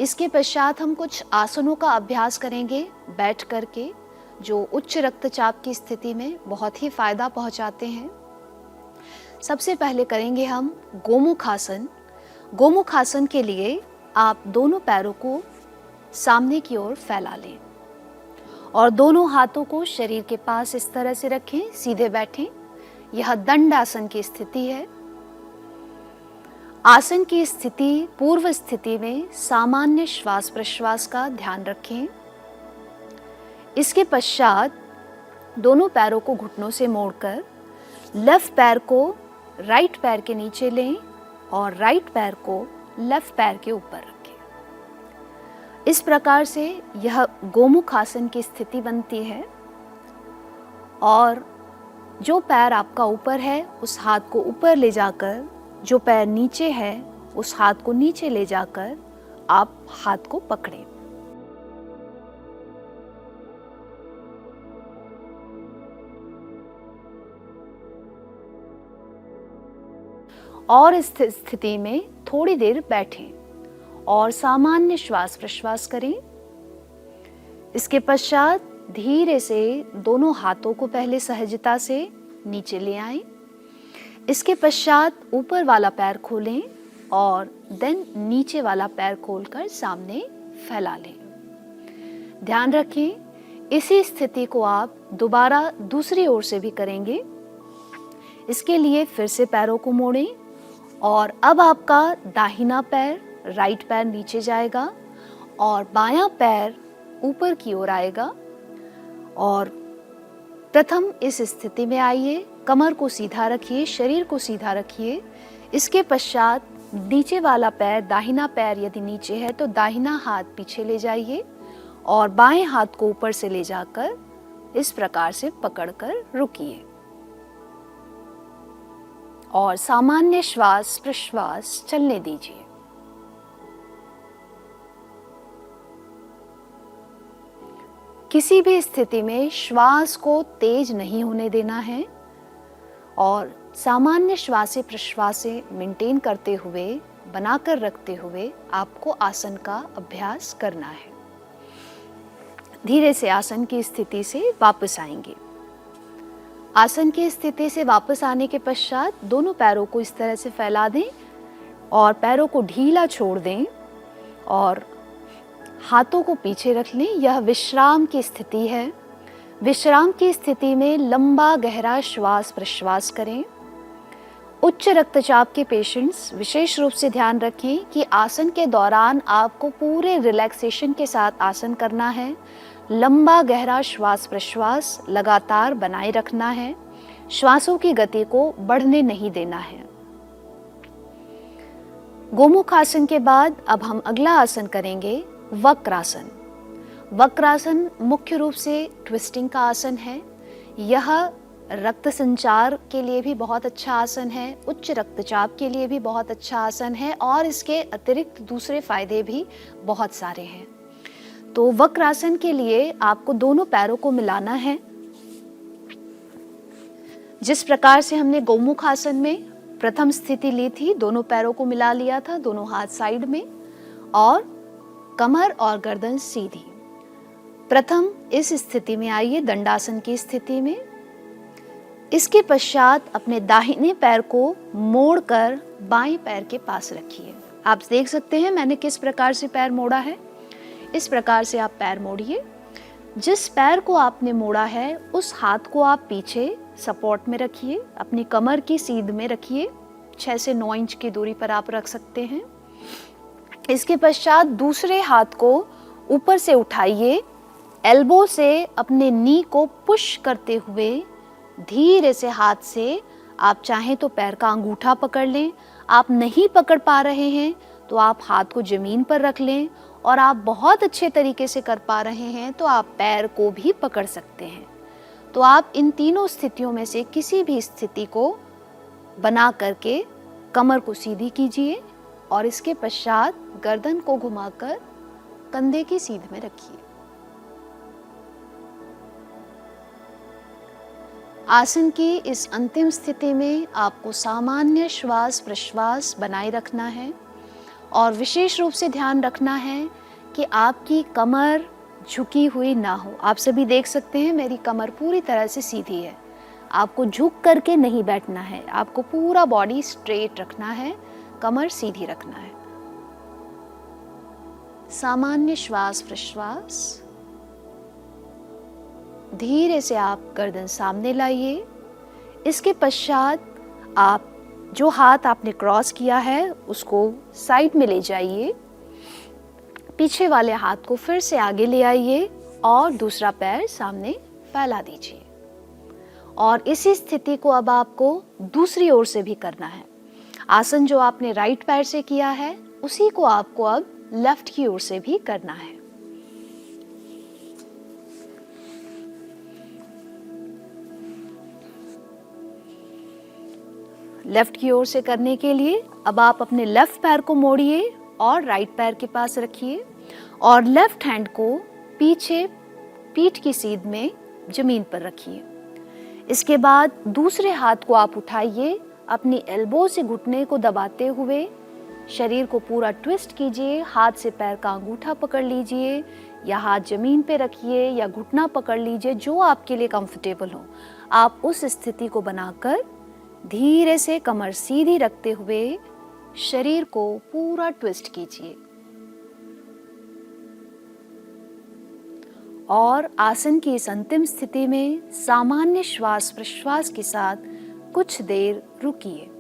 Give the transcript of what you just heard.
इसके पश्चात हम कुछ आसनों का अभ्यास करेंगे बैठ करके, जो उच्च रक्तचाप की स्थिति में बहुत ही फायदा पहुंचाते हैं। सबसे पहले करेंगे हम गोमुख आसन। गोमुख आसन के लिए आप दोनों पैरों को सामने की ओर फैला लें और दोनों हाथों को शरीर के पास इस तरह से रखें, सीधे बैठें। यह दंड आसन की स्थिति है। आसन की स्थिति पूर्व स्थिति में सामान्य श्वास प्रश्वास का ध्यान रखें। इसके पश्चात दोनों पैरों को घुटनों से मोड़कर लेफ्ट पैर को राइट पैर के नीचे लें और राइट पैर को लेफ्ट पैर के ऊपर रखें। इस प्रकार से यह गोमुख आसन की स्थिति बनती है। और जो पैर आपका ऊपर है उस हाथ को ऊपर ले जाकर, जो पैर नीचे है उस हाथ को नीचे ले जाकर आप हाथ को पकड़ें। और इस स्थिति में थोड़ी देर बैठें और सामान्य श्वास प्रश्वास करें। इसके पश्चात धीरे से दोनों हाथों को पहले सहजता से नीचे ले आएं। इसके पश्चात ऊपर वाला पैर खोलें और देन नीचे वाला पैर खोलकर सामने फैला लें। ध्यान रखें, इसी स्थिति को आप दोबारा दूसरी ओर से भी करेंगे। इसके लिए फिर से पैरों को मोड़ें और अब आपका दाहिना पैर, राइट पैर नीचे जाएगा और बायां पैर ऊपर की ओर आएगा। और प्रथम इस स्थिति में आइए, कमर को सीधा रखिए, शरीर को सीधा रखिए। इसके पश्चात नीचे वाला पैर, दाहिना पैर यदि नीचे है तो दाहिना हाथ पीछे ले जाइए और बाएं हाथ को ऊपर से ले जाकर इस प्रकार से पकड़कर रुकिए और सामान्य श्वास प्रश्वास चलने दीजिए। किसी भी स्थिति में श्वास को तेज नहीं होने देना है और सामान्य श्वास प्रश्वास मेंटेन करते हुए, बनाकर रखते हुए आपको आसन का अभ्यास करना है। धीरे से आसन की स्थिति से वापस आएंगे। आसन की स्थिति से वापस आने के पश्चात दोनों पैरों को इस तरह से फैला दें और पैरों को ढीला छोड़ दें और हाथों को पीछे रख लें। यह विश्राम की स्थिति है। विश्राम की स्थिति में लंबा गहरा श्वास प्रश्वास करें। उच्च रक्तचाप के पेशेंट्स विशेष रूप से ध्यान रखें कि आसन के दौरान आपको पूरे रिलैक्सेशन के साथ आसन करना है। लंबा गहरा श्वास प्रश्वास लगातार बनाए रखना है। श्वासों की गति को बढ़ने नहीं देना है। गोमुख आसन के बाद अब हम अगला आसन करेंगे, वक्रासन। वक्रासन मुख्य रूप से ट्विस्टिंग का आसन है। यह रक्त संचार के लिए भी बहुत अच्छा आसन है, उच्च रक्तचाप के लिए भी बहुत अच्छा आसन है और इसके अतिरिक्त दूसरे फायदे भी बहुत सारे हैं। तो वक्रासन के लिए आपको दोनों पैरों को मिलाना है। जिस प्रकार से हमने गोमुख आसन में प्रथम स्थिति ली थी, दोनों पैरों को मिला लिया था, दोनों हाथ साइड में और कमर और गर्दन सीधी। प्रथम इस स्थिति में आइए, दंडासन की स्थिति में। इसके पश्चात अपने दाहिने पैर को मोड़कर बाएं पैर के पास रखिए। आप देख सकते हैं मैंने किस प्रकार से पैर मोड़ा है। इस प्रकार से आप पैर मोड़िए। जिस पैर को आपने मोड़ा है उस हाथ को आप पीछे सपोर्ट में रखिए, अपनी कमर की सीध में रखिए। 6 से 9 इंच की दूरी पर आप रख सकते हैं। इसके पश्चात दूसरे हाथ को ऊपर से उठाइए, एल्बो से अपने नी को पुश करते हुए धीरे से हाथ से आप चाहें तो पैर का अंगूठा पकड़ लें। आप नहीं पकड़ पा रहे हैं तो आप हाथ को जमीन पर रख लें और आप बहुत अच्छे तरीके से कर पा रहे हैं तो आप पैर को भी पकड़ सकते हैं। तो आप इन तीनों स्थितियों में से किसी भी स्थिति को बना करके कमर को सीधी कीजिए और इसके पश्चात गर्दन को घुमाकर कंधे की सीध में रखिए। आसन की इस अंतिम स्थिति में आपको सामान्य श्वास प्रश्वास बनाए रखना है और विशेष रूप से ध्यान रखना है कि आपकी कमर झुकी हुई ना हो। आप सभी देख सकते हैं मेरी कमर पूरी तरह से सीधी है। आपको झुक करके नहीं बैठना है, आपको पूरा बॉडी स्ट्रेट रखना है, कमर सीधी रखना है। सामान्य श्वास प्रश्वास। धीरे से आप गर्दन सामने लाइए। इसके पश्चात आप जो हाथ आपने क्रॉस किया है उसको साइड में ले जाइए। पीछे वाले हाथ को फिर से आगे ले आइए और दूसरा पैर सामने फैला दीजिए। और इसी स्थिति को अब आपको दूसरी ओर से भी करना है। आसन जो आपने राइट पैर से किया है उसी को आपको अब लेफ्ट की ओर से भी करना है। लेफ्ट की ओर से करने के लिए अब आप अपने लेफ्ट पैर को मोड़िए और राइट पैर के पास रखिए और लेफ्ट हैंड को पीछे पीठ की सीध में जमीन पर रखिए। इसके बाद दूसरे हाथ को आप उठाइए, अपनी एल्बो से घुटने को दबाते हुए शरीर को पूरा ट्विस्ट कीजिए। हाथ से पैर का अंगूठा पकड़ लीजिए या हाथ जमीन पे रखिए या घुटना पकड़ लीजिए, जो आपके लिए कंफर्टेबल हो। आप उस स्थिति को बनाकर धीरे से कमर सीधी रखते हुए शरीर को पूरा ट्विस्ट कीजिए और आसन की इस अंतिम स्थिति में सामान्य श्वास प्रश्वास के साथ कुछ देर रुकिए।